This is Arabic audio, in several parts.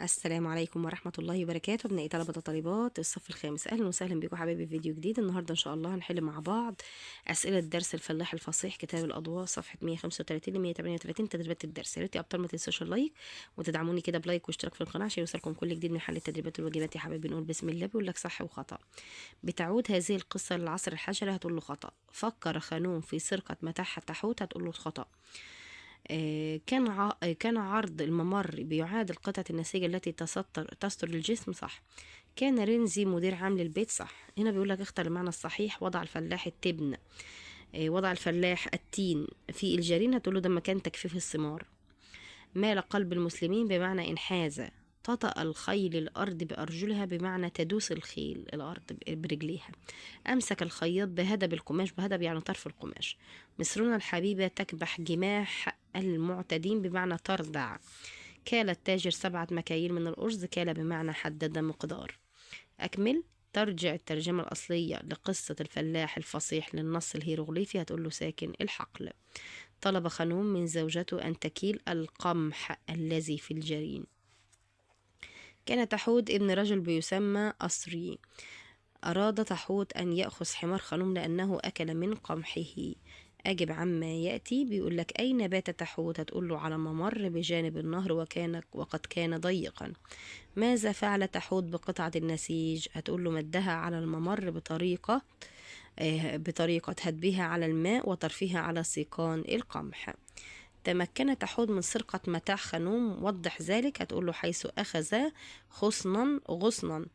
السلام عليكم ورحمة الله وبركاته. ابنائي طلبة وطالبات الصف الخامس، أهلا وسهلا بكم حبايبي في فيديو جديد. النهاردة إن شاء الله هنحل مع بعض أسئلة درس الفلاح الفصيح كتاب الأضواء صفحة 135 ل 138 تدريبات الدرس. يا ريت يا أبطال ما تنسوش اللايك وتدعموني كده بلايك واشتراك في القناة عشان يوصلكم كل جديد من حل التدريبات والواجبات. يا حبايبي نقول بسم الله. بيقول لك صح وخطأ. بتعود هذه القصة للعصر الحجري، هتقول له خطأ. فكر خانوم في سرقة متاع حتحوت، هتقول له خطأ. كان عرض الممر بيعادل قطعة النسيج التي تستر الجسم، صح. كان رنزي مدير عام للبيت، صح. هنا بيقول لك اختر المعنى الصحيح. وضع الفلاح التبن وضع الفلاح التين في الجرين، هتقول له ده مكان تجفيف الثمار. مال قلب المسلمين بمعنى انحاز. تطأ الخيل الأرض بأرجلها بمعنى تدوس الخيل الأرض برجليها. أمسك الخياط بهدب القماش، بهدب يعني طرف القماش. مصرنا الحبيبة تكبح جماح المعتدين بمعنى ترضع. كال التاجر 7 مكاييل من الأرز، كال بمعنى حدد مقدار. أكمل. ترجع الترجمة الأصلية لقصة الفلاح الفصيح للنص الهيروغليفي، هتقول له ساكن الحقل. طلب خانوم من زوجته أن تكيل القمح الذي في الجرين. كان تحود ابن رجل بيسمى أصري. أراد تحوت أن يأخذ حمار خانوم لأنه أكل من قمحه. أجب عما يأتي. بيقول لك أين بات تحوت، هتقول له على ممر بجانب النهر وقد كان ضيقا. ماذا فعل تحوت بقطعة النسيج، هتقول له مدها على الممر بطريقة هدبها على الماء وطرفها على سيقان القمح. تمكن تحود من سرقة متاع خانوم، وضح ذلك، هتقول له حيث أخذ غصنا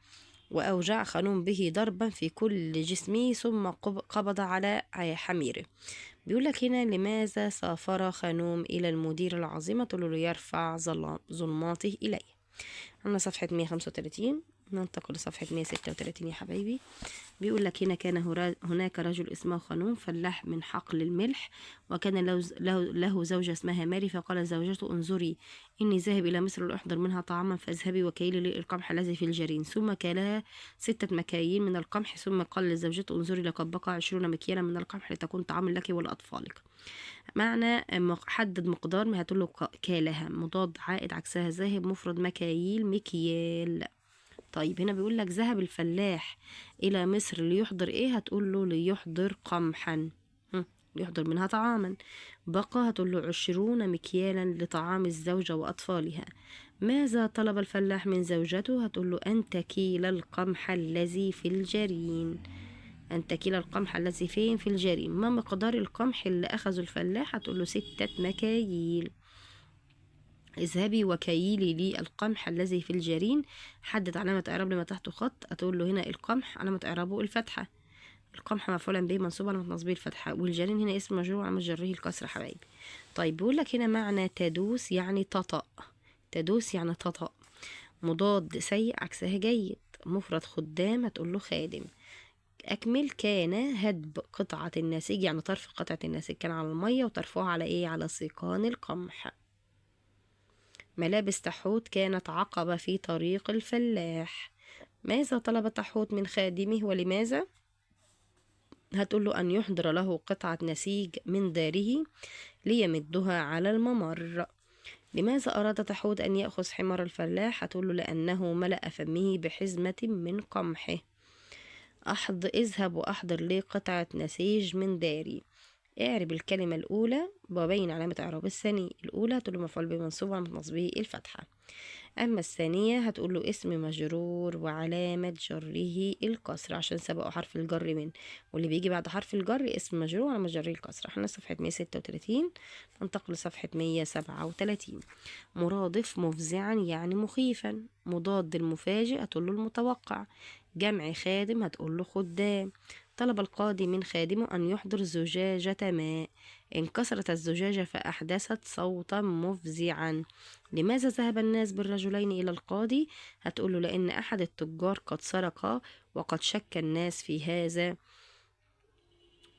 وأوجع خانوم به ضربا في كل جسمه ثم قبض على حميره. بيقول لك هنا لماذا سافر خانوم إلى المدير العظيم، تقول له ليرفع ظلماته إليه. عندنا صفحة 135، ننتقل لصفحة 136 يا حبايبي. بيقول لك هنا كان هناك رجل اسمه خانوم فلاح من حقل الملح، وكان له زوجة اسمها ماري. فقال زوجته انظري إني ذاهب إلى مصر لأحضر منها طعاما، فاذهبي وكيلي لي القمح الذي في الجرين. ثم كلها 6 مكاييل من القمح، ثم قال لزوجته انظري لقد بقى 20 مكيالا من القمح لتكون طعاما لك ولأطفالك. معنى حدد مقدار، ما هتقول له كالها مضاد عائد عكسها ذاهب، مفرد مكاييل مكيال. طيب هنا بيقول لك ذهب الفلاح إلى مصر ليحضر إيه، هتقول له ليحضر قمحا، ليحضر منها طعاما. بقى هتقول له 20 مكيالا لطعام الزوجة وأطفالها. ماذا طلب الفلاح من زوجته، هتقول له أن تكيل القمح الذي في الجرين. أن تكيل القمح الذي فين في الجرين. ما مقدار القمح اللي أخذه الفلاح، هتقول له 6 مكاييل. اذهبي وكيلي لي القمح الذي في الجرين. حدد علامة إعراب لما تحته خط، هتقول له هنا القمح علامة إعرابه الفتحة. القمح مفعولا به منصوب علامة نصبه الفتحة، والجرين هنا اسم مجرور علامة جره الكسر حبايبي. طيب بيقول لك هنا معنى تدوس يعني تطأ. تدوس يعني تطأ. مضاد سيء عكسها جيد. مفرد خدام، هتقول له خادم. أكمل. كان هدب قطعة النسيج يعني طرف قطعة النسيج كان على المية وطرفها على إيه، على سيقان القمح. ملابس تحوت كانت عقبة في طريق الفلاح. ماذا طلب تحوت من خادمه ولماذا، هتقول له أن يحضر له قطعة نسيج من داره ليمدها على الممر. لماذا أراد تحوت أن يأخذ حمار الفلاح، هتقول له لأنه ملأ فمه بحزمة من قمحه. اذهب وأحضر لي قطعة نسيج من داري. اعرب الكلمة الأولى وبين علامة إعراب الثانية. الأولى هتقول له مفعول به منصوب علامة نصبه الفتحة. أما الثانية هتقول له اسم مجرور وعلامة جره الكسر عشان سبقه حرف الجر من، واللي بيجي بعد حرف الجر اسم مجرور وعلامة جره الكسر. احنا صفحة 136، ننتقل لصفحة 137. مرادف مفزعا يعني مخيفا. مضاد المفاجئ هتقول له المتوقع. جمع خادم هتقول له خدام. طلب القاضي من خادمه أن يحضر زجاجة ماء. انكسرت الزجاجة فأحدثت صوتا مفزعا. لماذا ذهب الناس بالرجلين إلى القاضي، هتقوله لأن أحد التجار قد سرق وقد شك الناس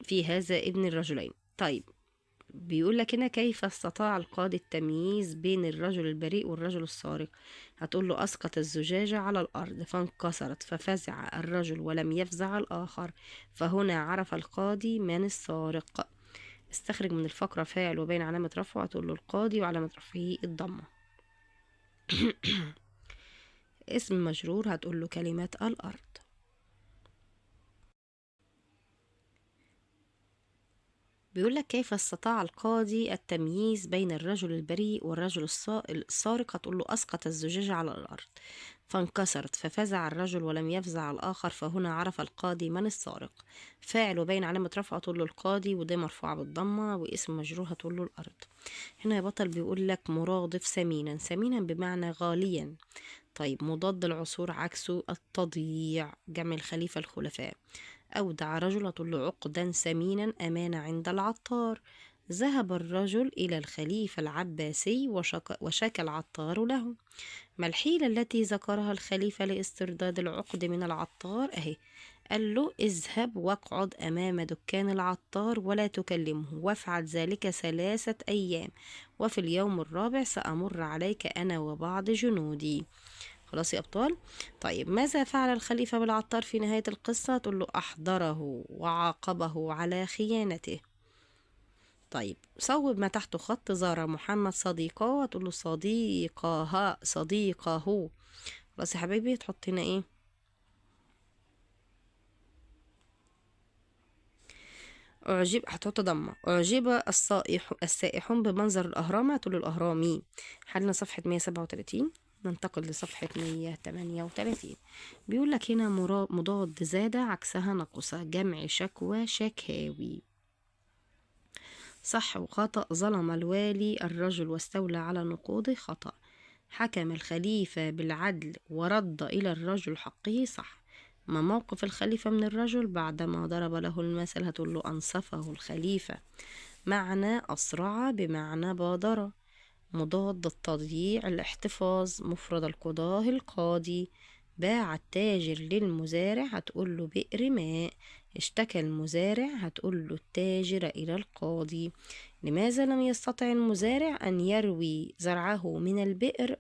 في هذا ابن الرجلين. طيب بيقول لك هنا كيف استطاع القاضي التمييز بين الرجل البريء والرجل السارق، هتقول له أسقط الزجاجة على الأرض فانكسرت ففزع الرجل ولم يفزع الآخر، فهنا عرف القاضي من السارق. استخرج من الفقرة فاعل وبين علامة رفعه، هتقول له القاضي وعلامة رفعه الضمة. اسم مجرور هتقول له كلمة الأرض. بيقول لك كيف استطاع القاضي التمييز بين الرجل البريء والرجل السارق؟ هتقول له أسقط الزجاجة على الأرض فانكسرت ففزع الرجل ولم يفزع الآخر، فهنا عرف القاضي من السارق. فاعل وبين علامة رفع هتقول له القاضي، وده مرفوعة بالضمة، واسم مجرور هتقول له الأرض. هنا يا بطل بيقول لك مرادف سمينا، سمينا بمعنى غاليا. طيب مضاد العصور عكسه التضييع، جمع الخليفة الخلفاء. أودع رجل هتقول له عقدا ثمينا أمانة عند العطار. ذهب الرجل إلى الخليفة العباسي وشكى العطار له. ما الحيلة التي ذكرها الخليفة لاسترداد العقد من العطار؟ أهي قال له اذهب واقعد أمام دكان العطار ولا تكلمه، وافعل ذلك 3 أيام، وفي اليوم الرابع سأمر عليك أنا وبعض جنودي. خلاص يا أبطال. طيب ماذا فعل الخليفة بالعطار في نهاية القصة؟ تقول له أحضره وعاقبه على خيانته. طيب صوب ما تحته خط، زار محمد صديقه، تقول له صديقه. خلاص يا حبايبي، تحط هنا ايه؟ هتحط ضمة. أعجب السائحون بمنظر الأهرام، هتقول له الأهرامي. حلنا صفحة 137، ننتقل لصفحة 138. بيقول لك هنا مضاد زاد عكسها نقص، جمع شكوى شكاوي. صح وخطأ. ظلم الوالي الرجل واستولى على نقوده، خطأ. حكم الخليفة بالعدل ورد إلى الرجل حقه، صح. ما موقف الخليفة من الرجل بعدما ضرب له المثل؟ هتقول له أنصفه الخليفة. معنى أسرع بمعنى بادر. مضاد التضييع الاحتفاظ. مفرد القضاة القاضي. باع التاجر للمزارع، هتقول له بئر ماء. اشتكى المزارع، هتقول له التاجر إلى القاضي. لماذا لم يستطع المزارع أن يروي زرعه من البئر؟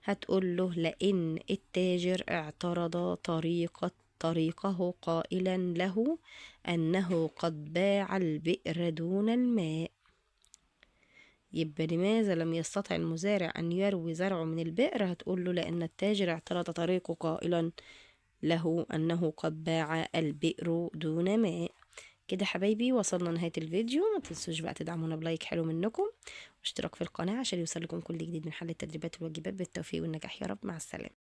هتقول له لأن التاجر اعترض طريقه قائلا له أنه قد باع البئر دون الماء. يبقى لماذا لم يستطع المزارع أن يروي زرعه من البئر؟ هتقول له لأن التاجر اعترض طريقه قائلا له أنه قد باع البئر دون ماء. كده حبايبي وصلنا نهاية الفيديو. ما تنسوش بقى تدعمونا بلايك حلو منكم واشتراك في القناة عشان يوصلكم كل جديد من حل التدريبات والواجبات. بالتوفيق والنجاح يا رب. مع السلامة.